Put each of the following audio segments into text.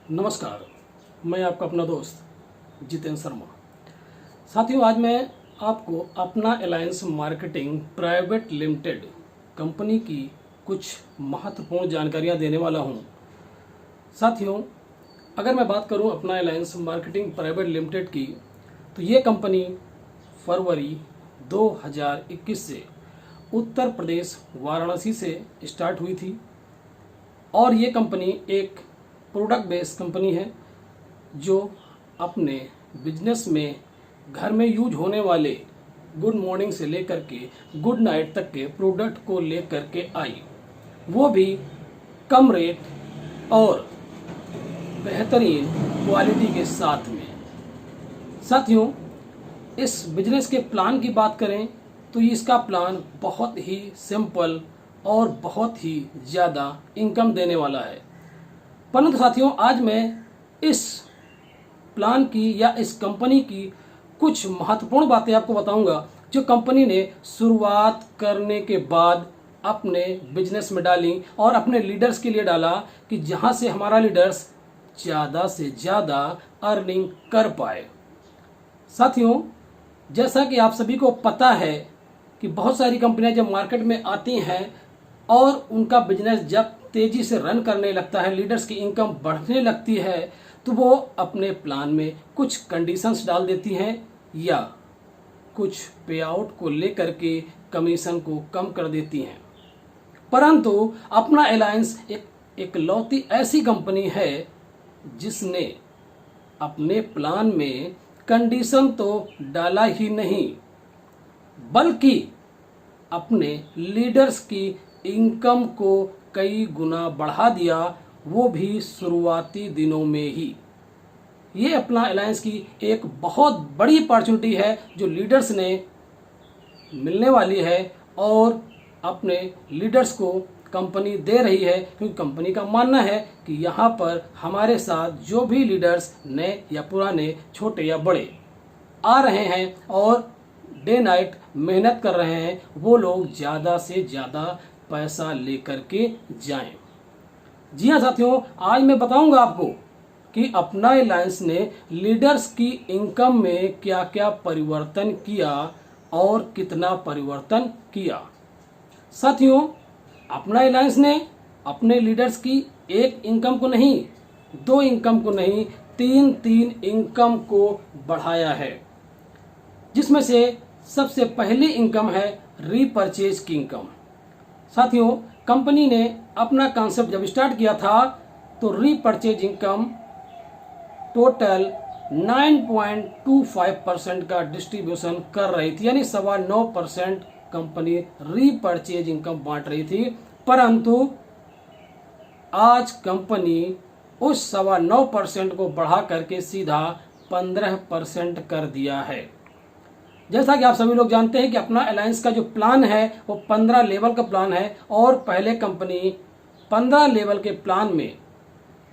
नमस्कार, मैं आपका अपना दोस्त जितेंद्र शर्मा। साथियों, आज मैं आपको अपना alliance marketing private limited company की कुछ महत्वपूर्ण जानकारियां देने वाला हूं। साथियों, अगर मैं बात करूं अपना अलायंस मार्केटिंग प्राइवेट लिमिटेड की, तो ये कंपनी फरवरी 2021 से उत्तर प्रदेश वाराणसी से स्टार्ट हुई थी और ये कंपनी एक प्रोडक्ट बेस्ड कंपनी है जो अपने बिजनेस में घर में यूज होने वाले गुड मॉर्निंग से लेकर के गुड नाइट तक के प्रोडक्ट को लेकर के आई, वो भी कम रेट और बेहतरीन क्वालिटी के साथ में। साथियों, इस बिजनेस के प्लान की बात करें तो इसका प्लान बहुत ही सिंपल और बहुत ही ज़्यादा इनकम देने वाला है। परंतु साथियों, आज मैं इस प्लान की या इस कंपनी की कुछ महत्वपूर्ण बातें आपको बताऊंगा जो कंपनी ने शुरुआत करने के बाद अपने बिजनेस में डाली और अपने लीडर्स के लिए डाला कि जहां से हमारा लीडर्स ज़्यादा से ज़्यादा अर्निंग कर पाए। साथियों, जैसा कि आप सभी को पता है कि बहुत सारी कंपनियां जब मार्केट में आती हैं और उनका बिजनेस जब तेजी से रन करने लगता है, लीडर्स की इनकम बढ़ने लगती है, तो वो अपने प्लान में कुछ कंडीशंस डाल देती हैं या कुछ पे आउट को लेकर के कमीशन को कम कर देती हैं। परंतु अपना अलायंस एक लौती ऐसी कंपनी है जिसने अपने प्लान में कंडीशन तो डाला ही नहीं, बल्कि अपने लीडर्स की इनकम को कई गुना बढ़ा दिया, वो भी शुरुआती दिनों में ही। ये अपना अलायंस की एक बहुत बड़ी अपॉर्चुनिटी है जो लीडर्स ने मिलने वाली है और अपने लीडर्स को कंपनी दे रही है, क्योंकि कंपनी का मानना है कि यहाँ पर हमारे साथ जो भी लीडर्स नए या पुराने, छोटे या बड़े आ रहे हैं और डे नाइट मेहनत कर रहे हैं, वो लोग ज़्यादा से ज़्यादा पैसा लेकर के जाएं। जी हाँ साथियों, आज मैं बताऊंगा आपको कि अपना अलायंस ने लीडर्स की इनकम में क्या क्या परिवर्तन किया और कितना परिवर्तन किया। साथियों, अपना अलायंस ने अपने लीडर्स की एक इनकम को नहीं, दो इनकम को नहीं, तीन इनकम को बढ़ाया है, जिसमें से सबसे पहली इनकम है रीपरचेज की इनकम। साथियों, कंपनी ने अपना कॉन्सेप्ट जब स्टार्ट किया था तो रीपरचेज इनकम टोटल 9.25% का डिस्ट्रीब्यूशन कर रही थी, यानी 9.25% कंपनी रीपरचेज इनकम बांट रही थी। परंतु आज कंपनी उस 9.25% को बढ़ा करके सीधा 15% कर दिया है। जैसा कि आप सभी लोग जानते हैं कि अपना अलायंस का जो प्लान है वो 15 लेवल का प्लान है और पहले कंपनी 15 लेवल के प्लान में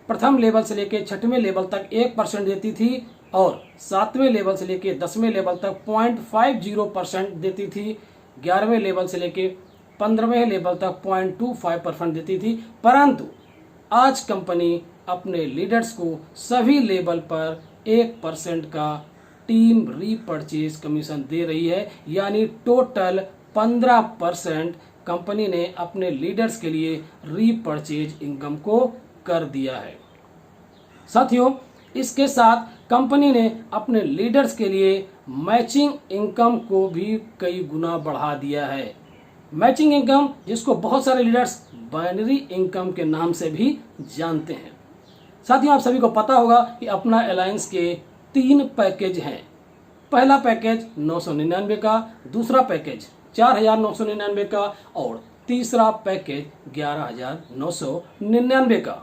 प्रथम लेवल से लेकर 6वें लेवल तक 1% देती थी और 7वें लेवल से लेकर 10वें लेवल तक 0.50% देती थी, 11वें लेवल से लेकर 15वें लेवल तक 0.25% देती थी। परंतु आज कंपनी अपने लीडर्स को सभी लेवल पर 1% का टीम रीपरचेज कमीशन दे रही है, यानी टोटल 15% कंपनी ने अपने लीडर्स के लिए रीपरचेज इनकम को कर दिया है। साथियों, इसके साथ कंपनी ने अपने लीडर्स के लिए मैचिंग इनकम को भी कई गुना बढ़ा दिया है। मैचिंग इनकम, जिसको बहुत सारे लीडर्स बाइनरी इनकम के नाम से भी जानते हैं। साथियों, आप सभी को पता होगा कि अपना अलायंस के 3 पैकेज हैं। पहला पैकेज 999 का, दूसरा पैकेज 4,999 का और तीसरा पैकेज 11,999 का।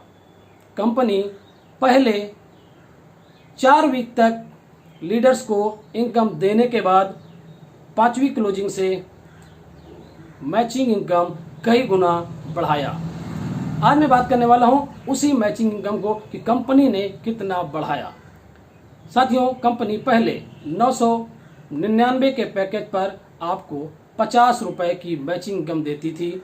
कंपनी पहले 4 वीक तक लीडर्स को इनकम देने के बाद 5वीं क्लोजिंग से मैचिंग इनकम कई गुना बढ़ाया। आज मैं बात करने वाला हूं उसी मैचिंग इनकम को कि कंपनी ने कितना बढ़ाया। साथियों, कंपनी पहले 999 के पैकेज पर आपको 50 रुपए की मैचिंग इनकम देती थी,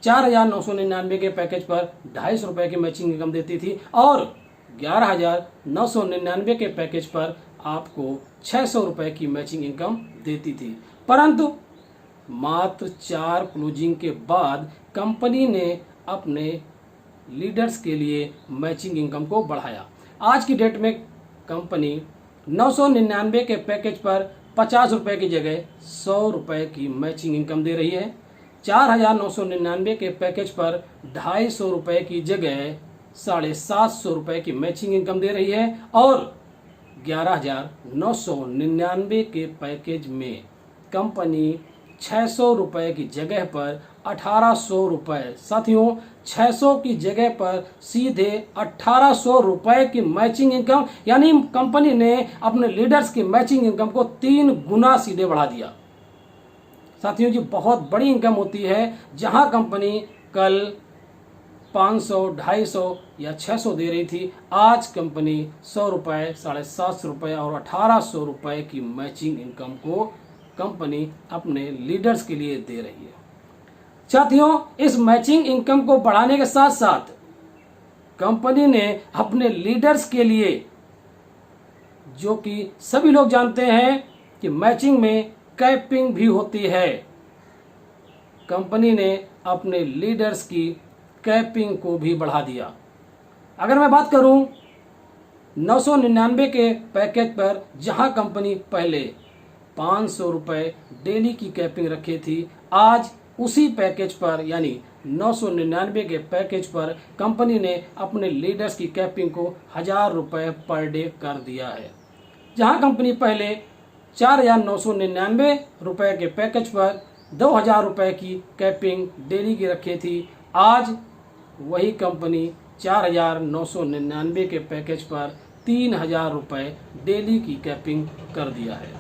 4,999 के पैकेज पर 250 रुपए की मैचिंग इनकम देती थी और 11,999 के पैकेज पर आपको 600 रुपए की मैचिंग इनकम देती थी, परंतु मात्र 4 क्लोजिंग के बाद कंपनी ने अपने लीडर्स के लिए मैचिंग इनकम को बढ़ाया। आज की डेट में कंपनी 999 के पैकेज पर 50 रुपए की जगह 100 रुपए की मैचिंग इनकम दे रही है। 4,999 के पैकेज पर 250 रुपए की जगह 750 रुपए की मैचिंग इनकम दे रही है और 11,999 के पैकेज में कंपनी 600 रुपए की जगह पर 1800 रुपए, साथियों 600 की जगह पर सीधे 1800 रुपए की मैचिंग इनकम, यानी कंपनी ने अपने लीडर्स की मैचिंग इनकम को 3 गुना सीधे बढ़ा दिया। साथियों जी, बहुत बड़ी इनकम होती है। जहां कंपनी कल 500, 250 या 600 दे रही थी, आज कंपनी 100 रुपए, 750 रुपए और 1800 रुपए की मैचिंग इनकम को कंपनी अपने लीडर्स के लिए दे रही है। साथियों, इस मैचिंग इनकम को बढ़ाने के साथ साथ कंपनी ने अपने लीडर्स के लिए, जो कि सभी लोग जानते हैं कि मैचिंग में कैपिंग भी होती है, कंपनी ने अपने लीडर्स की कैपिंग को भी बढ़ा दिया। अगर मैं बात करूं 999 के पैकेज पर, जहां कंपनी पहले 500 रुपए डेली की कैपिंग रखी थी, आज उसी पैकेज पर यानी 999 के पैकेज पर कंपनी ने अपने लीडर्स की कैपिंग को 1000 रुपए पर डे कर दिया है। जहां कंपनी पहले 4,999 रुपए के पैकेज पर 2,000 रुपए की कैपिंग डेली की रखी थी, आज वही कंपनी 4,999 के पैकेज पर 3,000 रुपए डेली की कैपिंग कर दिया है।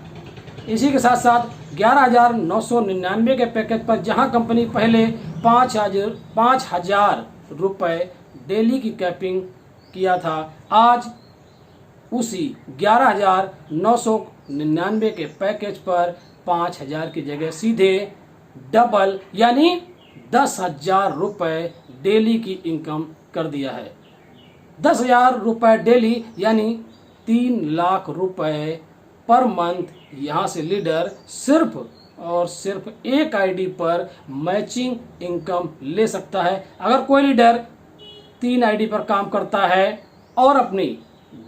इसी के साथ साथ 11,999 के पैकेज पर जहां कंपनी पहले 5,000 रुपए डेली की कैपिंग किया था, आज उसी 11,999 के पैकेज पर 5,000 की जगह सीधे डबल यानी 10,000 रुपए डेली की इनकम कर दिया है। 10,000 रुपए डेली यानी 3 लाख रुपए पर मंथ यहाँ से लीडर सिर्फ और सिर्फ एक आईडी पर मैचिंग इनकम ले सकता है। अगर कोई लीडर 3 आईडी पर काम करता है और अपनी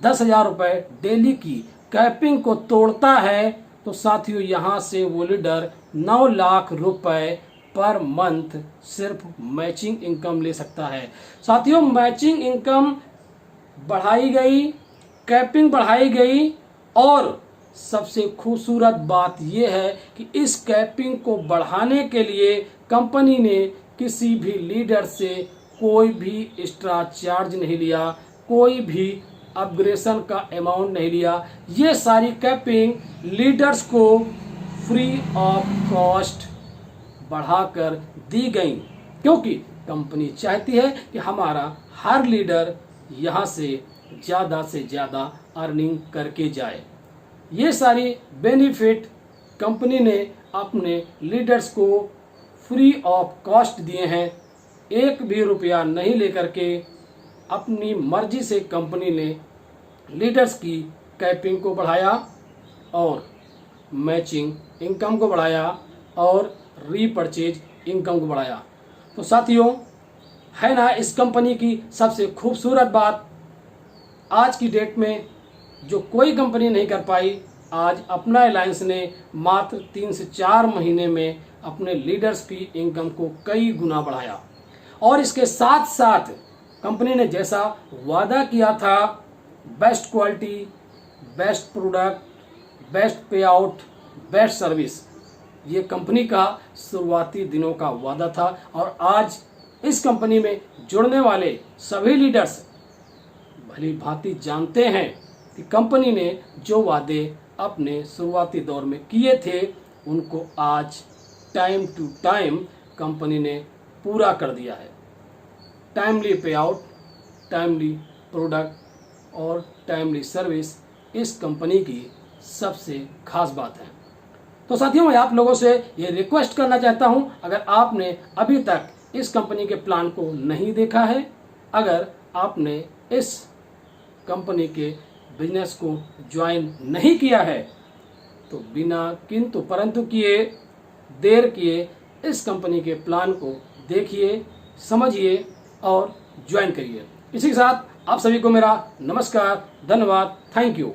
10,000 रुपए डेली की कैपिंग को तोड़ता है, तो साथियों यहाँ से वो लीडर 9 लाख रुपए पर मंथ सिर्फ मैचिंग इनकम ले सकता है। साथियों, मैचिंग इनकम बढ़ाई गई, कैपिंग बढ़ाई गई और सबसे खूबसूरत बात यह है कि इस कैपिंग को बढ़ाने के लिए कंपनी ने किसी भी लीडर से कोई भी एक्स्ट्रा चार्ज नहीं लिया, कोई भी अपग्रेडेशन का अमाउंट नहीं लिया। ये सारी कैपिंग लीडर्स को फ्री ऑफ कॉस्ट बढ़ाकर दी गई, क्योंकि कंपनी चाहती है कि हमारा हर लीडर यहाँ से ज़्यादा अर्निंग करके जाए। ये सारी बेनिफिट कंपनी ने अपने लीडर्स को फ्री ऑफ कॉस्ट दिए हैं। एक भी रुपया नहीं लेकर के अपनी मर्जी से कंपनी ने लीडर्स की कैपिंग को बढ़ाया और मैचिंग इनकम को बढ़ाया और रीपरचेज इनकम को बढ़ाया। तो साथियों, है ना इस कंपनी की सबसे खूबसूरत बात, आज की डेट में जो कोई कंपनी नहीं कर पाई, आज अपना अलायंस ने मात्र 3 से 4 महीने में अपने लीडर्स की इनकम को कई गुना बढ़ाया। और इसके साथ साथ कंपनी ने जैसा वादा किया था, best quality, best product, best पे आउट, बेस्ट सर्विस, ये कंपनी का शुरुआती दिनों का वादा था। और आज इस कंपनी में जुड़ने वाले सभी लीडर्स भली भांति जानते हैं कि कंपनी ने जो वादे अपने शुरुआती दौर में किए थे, उनको आज टाइम टू टाइम कंपनी ने पूरा कर दिया है। टाइमली पे आउट, टाइमली प्रोडक्ट और टाइमली सर्विस इस कंपनी की सबसे खास बात है। तो साथियों, मैं आप लोगों से ये रिक्वेस्ट करना चाहता हूं, अगर आपने अभी तक इस कंपनी के प्लान को नहीं देखा है, अगर आपने इस कंपनी के बिजनेस को ज्वाइन नहीं किया है तो बिना किंतु परंतु किए देर किए इस कंपनी के प्लान को देखिए, समझिए और ज्वाइन करिए। इसी के साथ आप सभी को मेरा नमस्कार, धन्यवाद, थैंक यू।